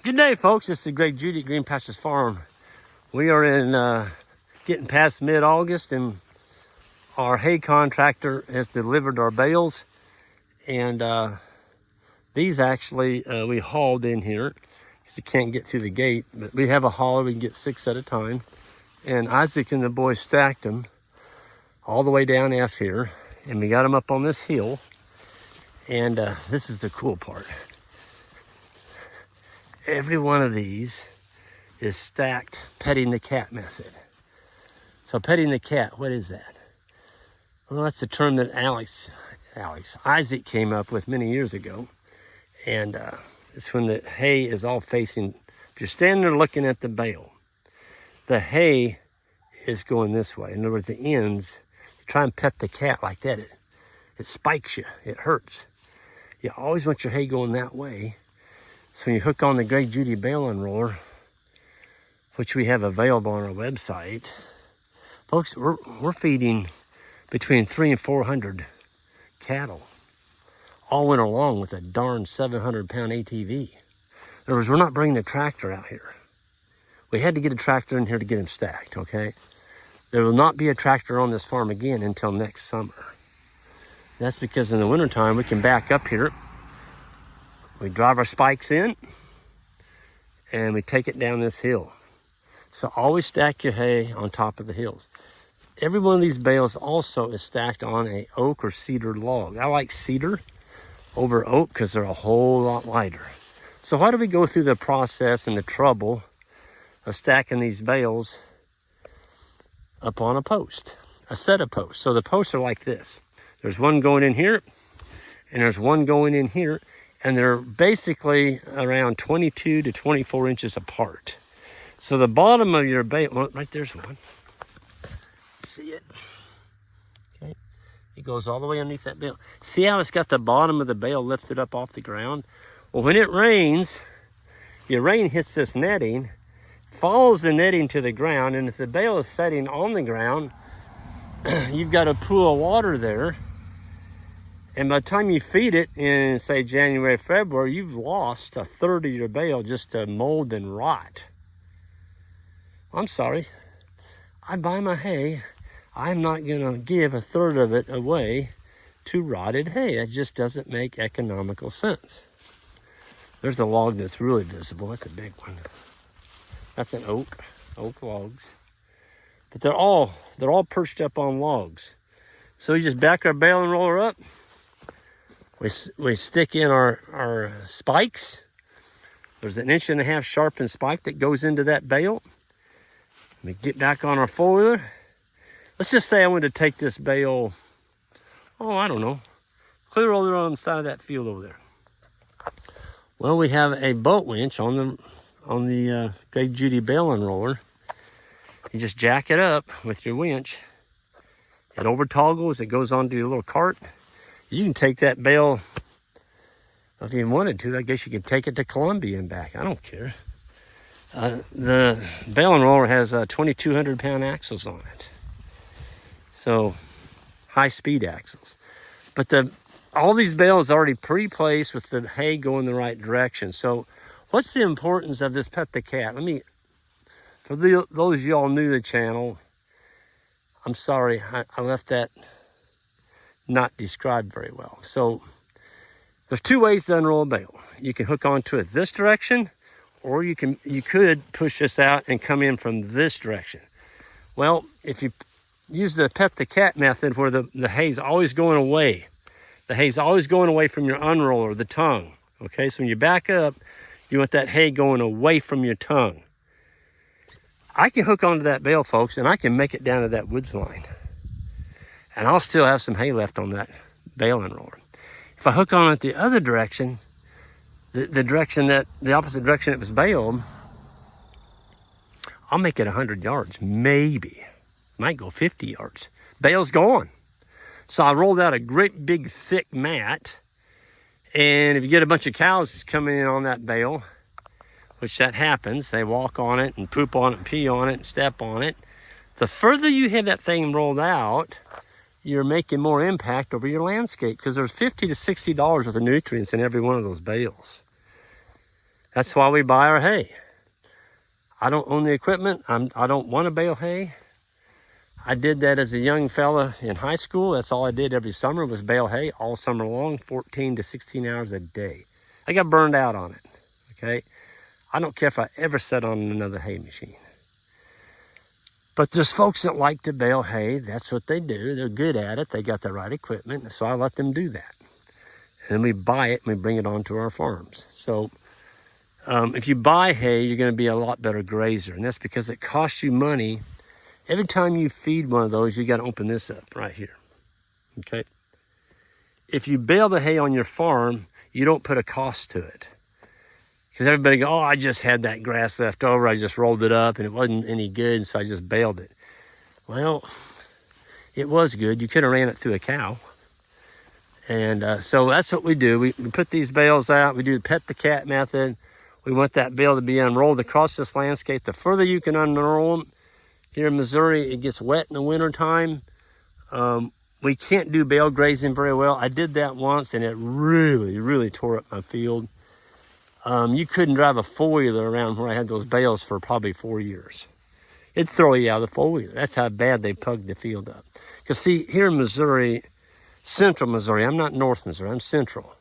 Good day, folks. This is Greg Judy at Green Pastures Farm. We are in getting past mid-August, and our hay contractor has delivered our bales. And these actually we hauled in here because you can't get through the gate. But we have a hauler; we can get 6 at a time. And Isaac and the boys stacked them all the way down F here, and we got them up on this hill. And this is the cool part. Every one of these is stacked petting the cat method. So petting the cat, what is that? Well, that's the term that Isaac came up with many years ago. And it's when the hay is all facing, if you're standing there looking at the bale, the hay is going this way. In other words, the ends, try and pet the cat like that, it spikes you, it hurts. You always want your hay going that way. So when you hook on the Greg Judy Bale unroller, which we have available on our website, folks, we're feeding between 300 and 400 cattle all winter long with a darn 700-pound ATV. In other words, we're not bringing a tractor out here. We had to get a tractor in here to get them stacked, okay? There will not be a tractor on this farm again until next summer. That's because in the wintertime, we can back up here. We drive our spikes in, and we take it down this hill. So always stack your hay on top of the hills. Every one of these bales also is stacked on a oak or cedar log. I like cedar over oak because they're a whole lot lighter. So why do we go through the process and the trouble of stacking these bales up on a post, a set of posts? So the posts are like this. There's one going in here, and there's one going in here. And they're basically around 22 to 24 inches apart. So the bottom of your bale, well, right there's one. See it? Okay. It goes all the way underneath that bale. See how it's got the bottom of the bale lifted up off the ground? Well, when it rains, your rain hits this netting, follows the netting to the ground, and if the bale is setting on the ground, you've got a pool of water there. And by the time you feed it in, say, January, February, you've lost a third of your bale just to mold and rot. I'm sorry. I buy my hay. I'm not going to give a third of it away to rotted hay. That just doesn't make economical sense. There's a log that's really visible. That's a big one. That's an oak logs. But they're all perched up on logs. So we just back our bale and roller up. We stick in our spikes. There's an 1.5 inch sharpened spike that goes into that bale. We get back on our four-wheeler. Let's just say I wanted to take this bale, I don't know, clear over on the side of that field over there. Well, we have a boat winch on the Greg Judy Bale unroller. You just jack it up with your winch. It over toggles. It goes onto your little cart. You can take that bale, if you wanted to, I guess you could take it to Columbia and back. I don't care. The bale unroller has 2,200-pound axles on it. So, high-speed axles. But all these bales are already pre-placed with the hay going the right direction. So, what's the importance of this pet the cat? For those of y'all new to the channel, I'm sorry, I left that not described very well. So there's 2 ways to unroll a bale. You can hook onto it this direction, or you could push this out and come in from this direction. Well, if you use the pet the cat method where the hay's always going away, the hay's always going away from your unroller, the tongue. Okay, so when you back up, you want that hay going away from your tongue. I can hook onto that bale, folks, and I can make it down to that woods line. And I'll still have some hay left on that bale unroller. If I hook on it the other direction, the opposite direction it was baled, I'll make it 100 yards, maybe. Might go 50 yards. Bale's gone. So I rolled out a great big thick mat, and if you get a bunch of cows coming in on that bale, which that happens, they walk on it and poop on it and pee on it and step on it. The further you have that thing rolled out, you're making more impact over your landscape because there's $50 to $60 worth of nutrients in every one of those bales. That's why we buy our hay. I don't own the equipment. I don't want to bale hay. I did that as a young fella in high school. That's all I did every summer was bale hay all summer long, 14 to 16 hours a day. I got burned out on it, okay? I don't care if I ever set on another hay machine. But there's folks that like to bale hay. That's what they do. They're good at it. They got the right equipment, so I let them do that. And then we buy it and we bring it onto our farms. So if you buy hay, you're going to be a lot better grazer, and that's because it costs you money. Every time you feed one of those, you got to open this up right here, okay? If you bale the hay on your farm, you don't put a cost to it. Because everybody go, oh, I just had that grass left over. I just rolled it up and it wasn't any good, so I just baled it. Well, it was good. You could have ran it through a cow. And so that's what we do. We put these bales out. We do the pet the cat method. We want that bale to be unrolled across this landscape. The further you can unroll them, here in Missouri, it gets wet in the wintertime. We can't do bale grazing very well. I did that once and it really, really tore up my field. You couldn't drive a four-wheeler around where I had those bales for probably 4 years. It'd throw you out of the four-wheeler. That's how bad they plugged the field up. Because see, here in Missouri, central Missouri, I'm not North Missouri, I'm central.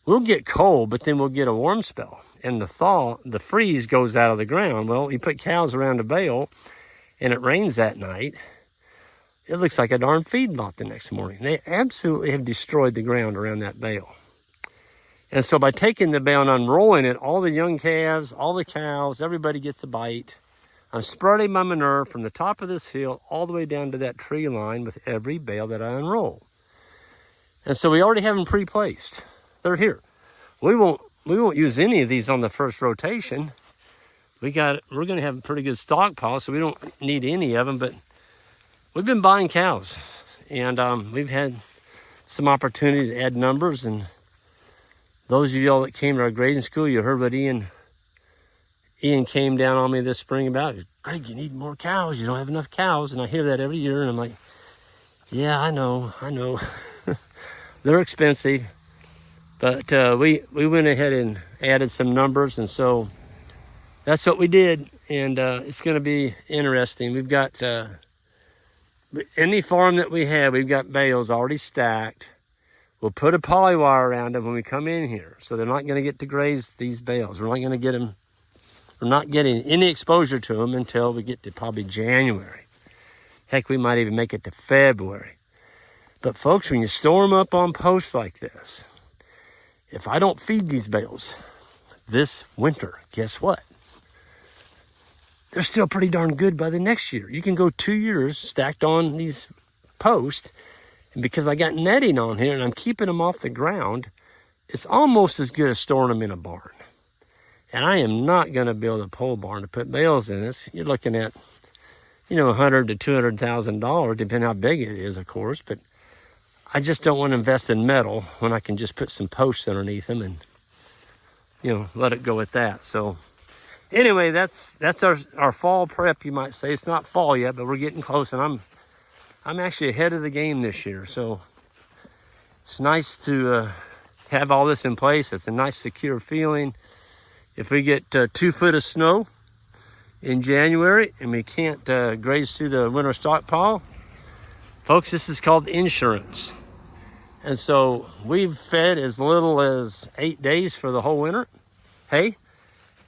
We'll get cold, but then we'll get a warm spell. And the freeze goes out of the ground. Well, you put cows around a bale and it rains that night, it looks like a darn feedlot the next morning. They absolutely have destroyed the ground around that bale. And so by taking the bale and unrolling it, all the young calves, all the cows, everybody gets a bite. I'm spreading my manure from the top of this hill all the way down to that tree line with every bale that I unroll. And so we already have them pre-placed. They're here. We won't use any of these on the first rotation. We're going to have a pretty good stockpile, so we don't need any of them. But we've been buying cows, and we've had some opportunity to add numbers. And those of y'all that came to our grazing school, you heard what Ian came down on me this spring about. Greg, you need more cows. You don't have enough cows. And I hear that every year, and I'm like, yeah, I know. They're expensive. But we went ahead and added some numbers, and so that's what we did. And it's going to be interesting. We've got any farm that we have, we've got bales already stacked. We'll put a poly wire around them when we come in here, so they're not going to get to graze these bales. We're not going to get them. We're not getting any exposure to them until we get to probably January. Heck, we might even make it to February. But folks, when you store them up on posts like this, if I don't feed these bales this winter, guess what? They're still pretty darn good by the next year. You can go 2 years stacked on these posts, and because I got netting on here and I'm keeping them off the ground, it's almost as good as storing them in a barn. And I am not going to build a pole barn to put bales in this. You're looking at, $100,000 to $200,000, depending how big it is, of course. But I just don't want to invest in metal when I can just put some posts underneath them and, let it go at that. So anyway, that's our fall prep, you might say. It's not fall yet, but we're getting close, and I'm actually ahead of the game this year. So it's nice to have all this in place. It's a nice, secure feeling. If we get 2 foot of snow in January and we can't graze through the winter stockpile, folks, this is called insurance. And so we've fed as little as 8 days for the whole winter hay.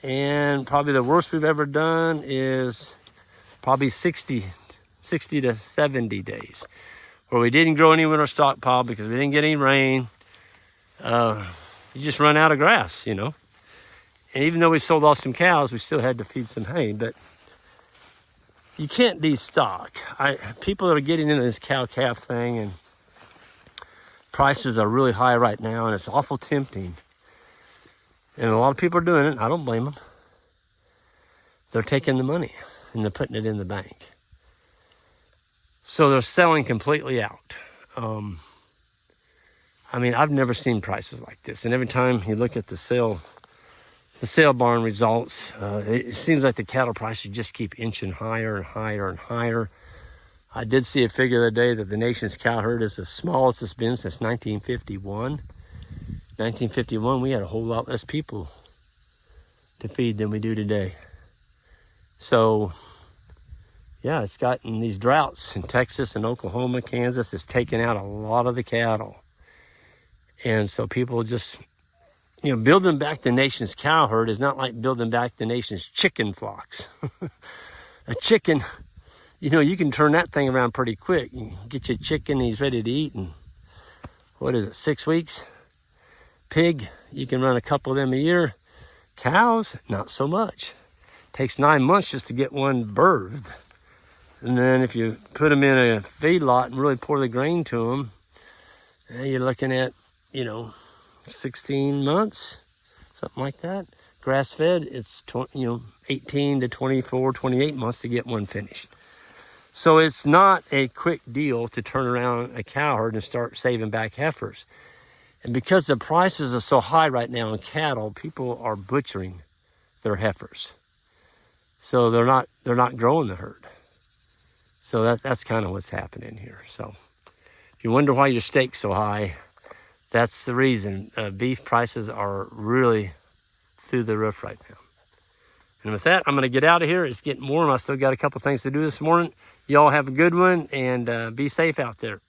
And probably the worst we've ever done is probably 60 to 70 days where we didn't grow any winter stockpile because we didn't get any rain. You just run out of grass, And even though we sold off some cows, we still had to feed some hay. But you can't destock. People are getting into this cow-calf thing, and prices are really high right now, and it's awful tempting. And a lot of people are doing it. I don't blame them. They're taking the money, and they're putting it in the bank. So they're selling completely out. I've never seen prices like this. And every time you look at the sale barn results, it seems like the cattle prices just keep inching higher and higher and higher. I did see a figure the other day that the nation's cow herd is the smallest it's been since 1951. 1951, we had a whole lot less people to feed than we do today. So, yeah, it's gotten these droughts in Texas and Oklahoma, Kansas. It's taken out a lot of the cattle. And so people just, building back the nation's cow herd is not like building back the nation's chicken flocks. A chicken, you can turn that thing around pretty quick. You get your chicken, he's ready to eat in, 6 weeks? Pig, you can run a couple of them a year. Cows, not so much. Takes 9 months just to get one birthed. And then if you put them in a feedlot and really pour the grain to them, you're looking at, 16 months, something like that. Grass-fed, it's 18 to 24, 28 months to get one finished. So it's not a quick deal to turn around a cow herd and start saving back heifers. And because the prices are so high right now in cattle, people are butchering their heifers. So they're not growing the herd. So that's kind of what's happening here. So if you wonder why your steak's so high, that's the reason. Beef prices are really through the roof right now. And with that, I'm going to get out of here. It's getting warm. I still got a couple things to do this morning. Y'all have a good one, and be safe out there.